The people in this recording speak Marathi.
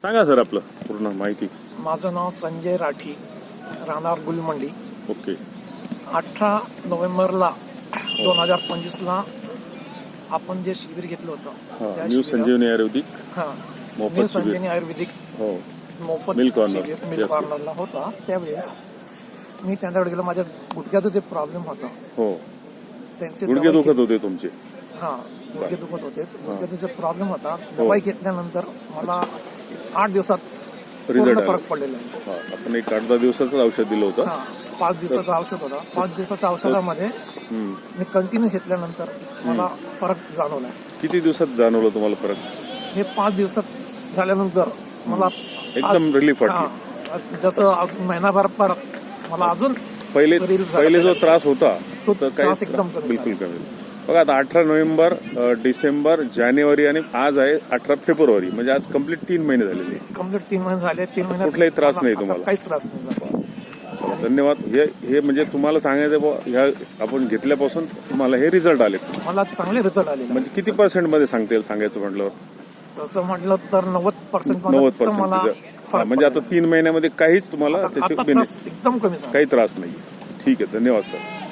सांगा सर आपलं पूर्ण माहिती. माझं नाव संजय राठी, राहणार गुलमंडी. ओके. 18 नोव्हेंबरला 2025ला आपण जे शिबिर घेतलं होतं त्या न्यू संजीवनी आयुर्वेदिक मोफत न्यू शिबिर. संजीवनी आयुर्वेदिक हो मोफत मिल्क कॉर्नर. शिबिर मिल्क Yes. कॉर्नरला होता. त्यावेळेस मी त्यांच्याकडे गेलो. माझ्या गुडघ्याचा जे प्रॉब्लेम होता हो त्यांचे गुडघे दवाई दुखत होते तुमचे. गुडघे दुखत होते. गुडघ्याचा जो प्रॉब्लेम होता दवाई घेतल्यानंतर मला 8 दिवसात पूर्ण रिझल्ट फरक पडलेला आहे. आपण एक 8-10 दिवसाचं औषध दिलं होतं. 5 दिवसाचं औषध होतं. 5 दिवसाच्या औषधामध्ये मी कंटिन्यू घेतल्यानंतर मला फरक जाणवला. किती दिवसात जाणवलं तुम्हाला फरक? हे 5 दिवसात झाल्यानंतर मला एकदम रिलीफ वाटली. जसं अजून महिनाभर परत मला अजून पहिले जो त्रास होता तो तर त्रास काही एकदम कमी बिलकुल कमी. बघा आता 18 नोव्हेंबर, डिसेंबर, जानेवारी आणि आज आहे 18 फेब्रुवारी, म्हणजे आज कम्प्लीट 3 महिने झालेले. कम्प्लीट 3 महिने झाले. 3 महिन्यात कुठलाही त्रास नाही आता तुम्हाला? काहीच त्रास नाही झाला. चला, धन्यवाद. हे म्हणजे तुम्हाला सांगायचं बुवा, ह्या आपण घेतल्यापासून तुम्हाला हे रिझल्ट आले. मला चांगले रिझल्ट आले. म्हणजे किती % मध्ये सांगायचं म्हटलं? तसं म्हटलं तर 90% 90% मला फरक म्हणजे आता 3 महिन्यामध्ये काहीच तुम्हाला आता त्याचे त्रास एकदम कमी झाला. काही त्रास नाही. ठीक आहे, धन्यवाद सर.